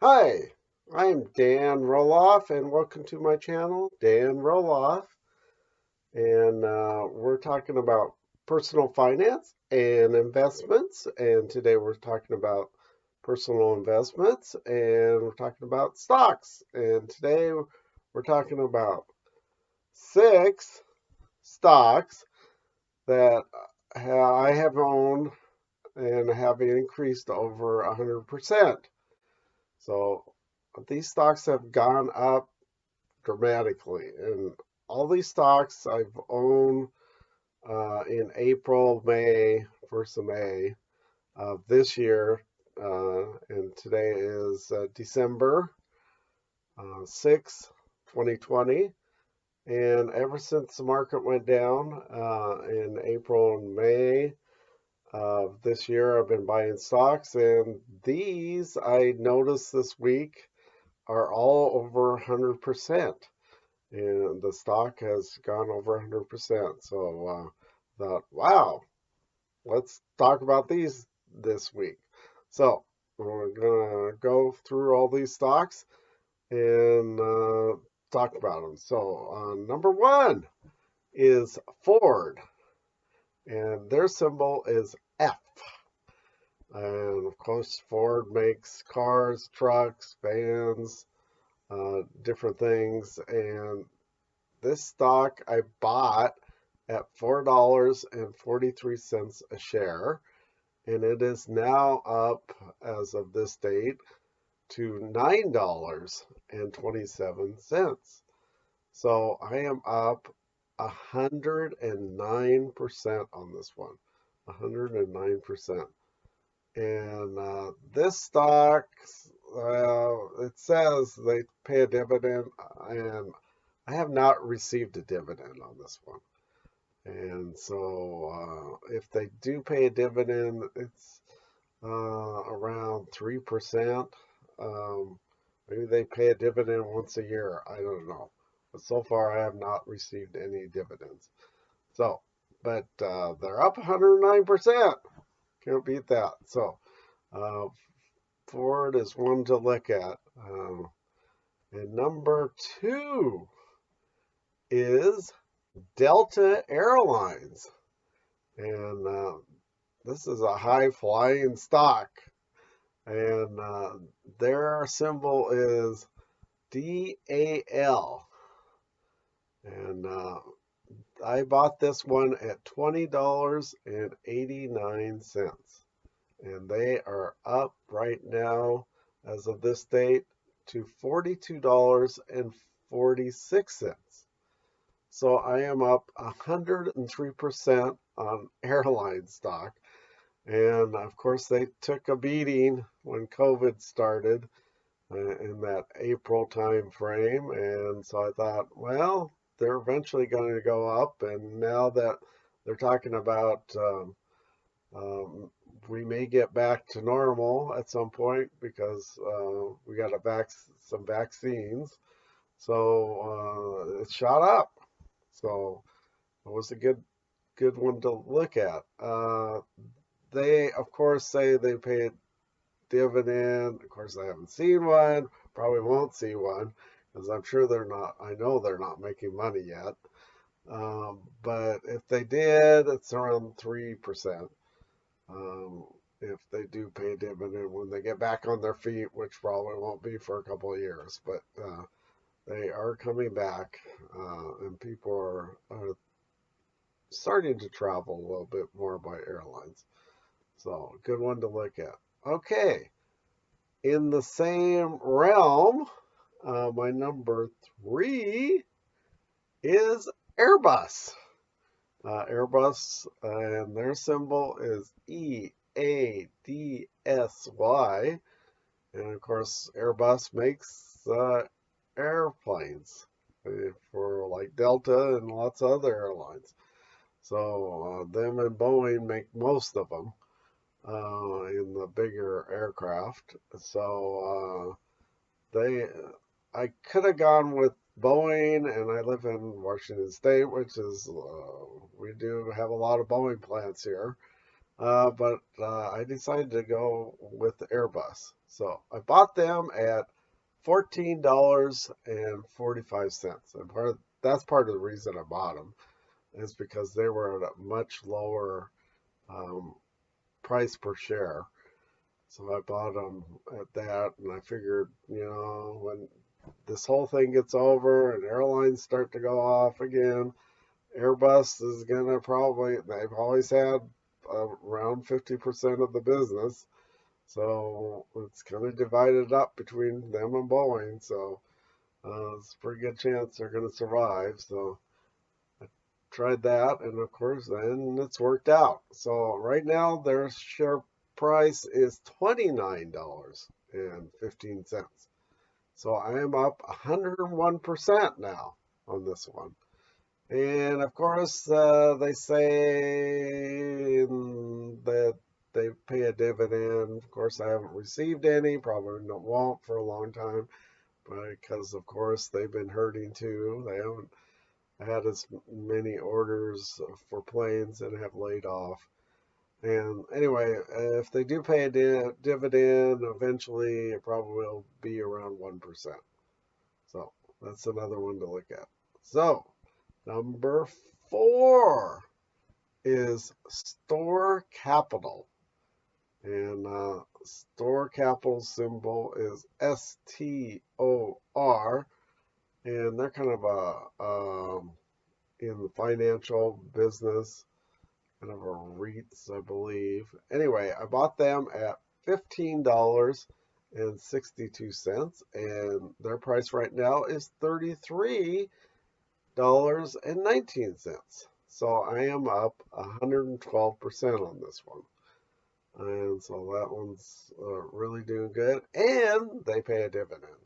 Hi, I'm Dan Roloff, and welcome to my channel, Dan Roloff. And we're talking about personal finance and investments. And today we're talking about personal investments and we're talking about stocks. And today we're talking about six stocks that I have owned and have increased over 100%. So these stocks have gone up dramatically. And all these stocks I've owned in April, May, 1st of May of this year. And today is December 6th, 2020. And ever since the market went down in April and May of this year, I've been buying stocks. And these I noticed this week are all over 100%. And the stock has gone over 100%. So thought, wow, let's talk about these this week. So we're gonna go through all these stocks and talk about them. So number one is Ford, and their symbol is F. And of course, Ford makes cars, trucks, vans, different things. And this stock I bought at $4.43 a share, and it is now up as of this date to $9.27. So I am up 109% on this one. 109%. And this stock, it says they pay a dividend, and I have not received a dividend on this one. And so if they do pay a dividend, it's around 3%. Maybe they pay a dividend once a year. I don't know. But so far, I have not received any dividends. So, but they're up 109%. Can't beat that. So, uh, Ford is one to look at. And number two is Delta Airlines. And this is a high flying stock. And their symbol is DAL. And I bought this one at $20.89. And they are up right now, as of this date, to $42.46. So I am up 103% on airline stock. And of course, they took a beating when COVID started in that April time frame. And so I thought, well, they're eventually going to go up. And now that they're talking about um, we may get back to normal at some point because we got some vaccines. So it shot up. So it was a good one to look at. They, of course, say they paid dividend. Of course, I haven't seen one. Probably won't see one because I'm sure they're not. I know they're not making money yet. But if they did, it's around 3%. Um, if they do pay a dividend when they get back on their feet, which probably won't be for a couple of years, but they are coming back, and people are starting to travel a little bit more by airlines. So, good one to look at. Okay, in the same realm, my number three is Airbus. Airbus, and their symbol is EADSY. And of course, Airbus makes airplanes for like Delta and lots of other airlines. So them and Boeing make most of them in the bigger aircraft. So they, I could have gone with Boeing, and I live in Washington State, which is we do have a lot of Boeing plants here. But I decided to go with Airbus. So I bought them at $14.45. And that's part of the reason I bought them is because they were at a much lower um, price per share. So I bought them at that, and I figured, when this whole thing gets over and airlines start to go off again, Airbus is gonna they've always had around 50% of the business, so it's kind of divided up between them and Boeing. So it's a pretty good chance they're gonna survive. So I tried that, and of course, then it's worked out. So right now, their share price is $29.15. So I am up 101% now on this one. And of course, they say that they pay a dividend. Of course, I haven't received any, probably won't for a long time, because of course they've been hurting too. They haven't had as many orders for planes and have laid off. And anyway, if they do pay a dividend, eventually it probably will be around 1%. So that's another one to look at. So number 4 is Store Capital. And Store Capital symbol is STOR. And they're kind of in the financial business, kind of a REITs, I believe. Anyway, I bought them at $15.62, and their price right now is $33.19. So I am up 112% on this one. And so that one's really doing good. And they pay a dividend.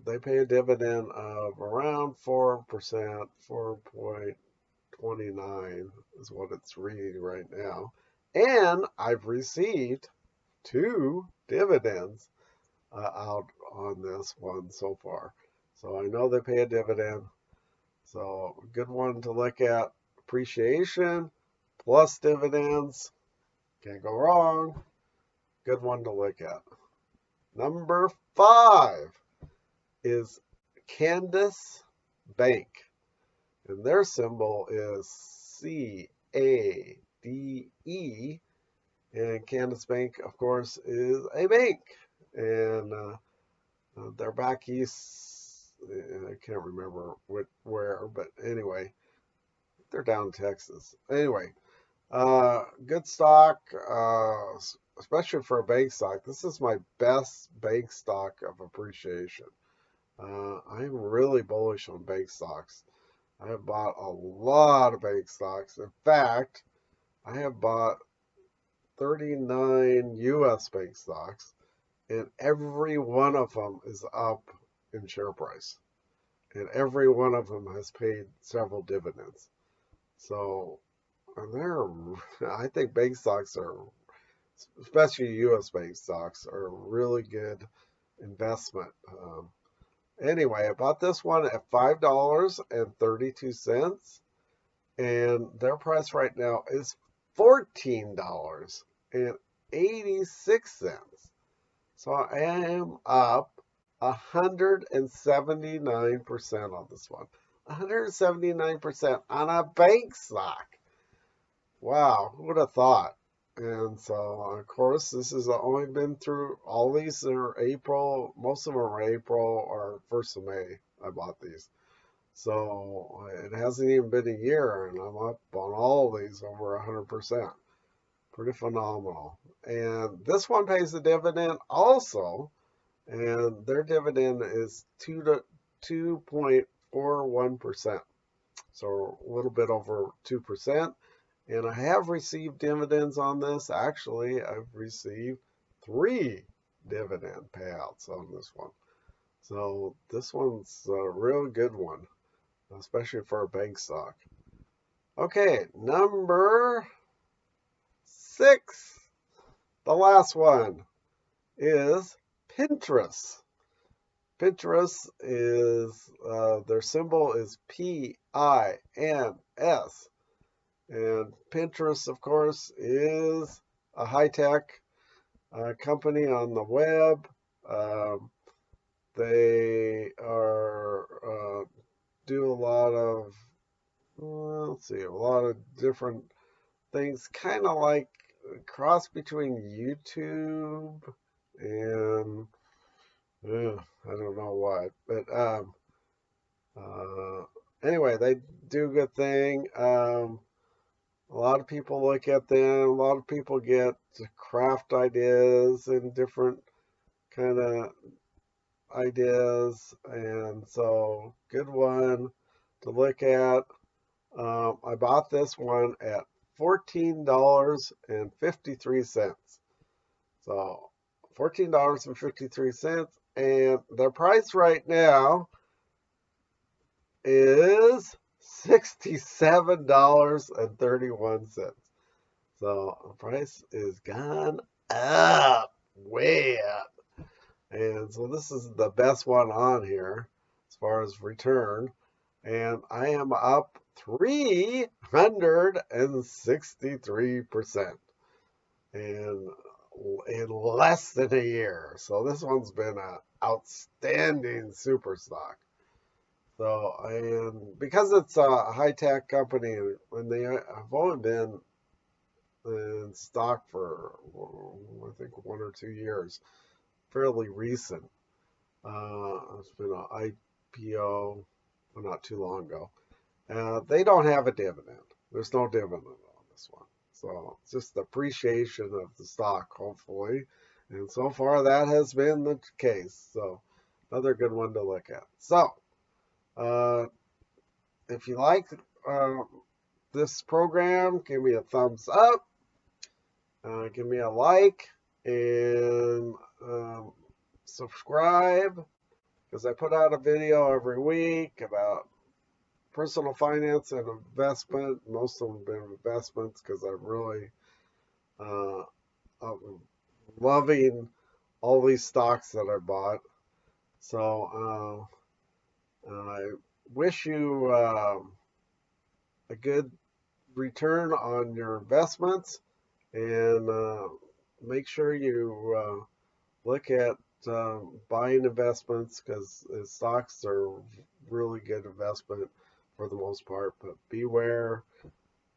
They pay a dividend of around 4%, 4.29 is what it's reading right now. And I've received 2 dividends out on this one so far. So I know they pay a dividend. So a good one to look at. Appreciation plus dividends. Can't go wrong. Good one to look at. Number 5 is Candace Bank. And their symbol is CADE. And Candace Bank, of course, is a bank. And they're back east. I can't remember where, but anyway, they're down in Texas. Anyway, good stock, especially for a bank stock. This is my best bank stock of appreciation. I'm really bullish on bank stocks. I have bought a lot of bank stocks. In fact, I have bought 39 US bank stocks, and every one of them is up in share price. And every one of them has paid several dividends. So, I think bank stocks are, especially US bank stocks, are a really good investment. Anyway, I bought this one at $5.32, and their price right now is $14.86. So I am up 179% on this one. 179% on a bank stock. Wow, who would have thought? And so, of course, this has only been through, all these are April, most of them are April or 1st of May. I bought these. So it hasn't even been a year, and I'm up on all of these over 100%. Pretty phenomenal. And this one pays a dividend also, and their dividend is 2.41%. So a little bit over 2%. And I have received dividends on this. Actually, I've received 3 dividend payouts on this one. So this one's a real good one, especially for a bank stock. Okay, number 6, the last one, is Pinterest. Pinterest is, their symbol is PINS. And Pinterest, of course, is a high-tech company on the web. They are do a lot of, let's see, a lot of different things, kind of like a cross between YouTube and I don't know what, but uh, anyway, they do a good thing. A lot of people look at them. A lot of people get craft ideas and different kind of ideas, and so good one to look at. I bought this one at $14.53. So $14.53, and their price right now is $67.31. So the price is gone up, way up. And so this is the best one on here as far as return. And I am up 363% in less than a year. So this one's been an outstanding super stock. So, and because it's a high tech company and they have only been in stock for, I think, 1 or 2 years, fairly recent. It's been an IPO not too long ago. They don't have a dividend. There's no dividend on this one. So it's just the appreciation of the stock, hopefully. And so far, that has been the case. So another good one to look at. So if you like this program, give me a thumbs up. Give me a like and subscribe, because I put out a video every week about personal finance and investment. Most of them have been investments because I'm really I'm loving all these stocks that I bought. So I wish you a good return on your investments, and make sure you look at buying investments, because stocks are really good investment for the most part, but beware,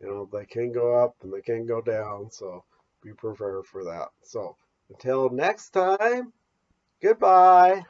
they can go up and they can go down, so be prepared for that. So until next time, goodbye.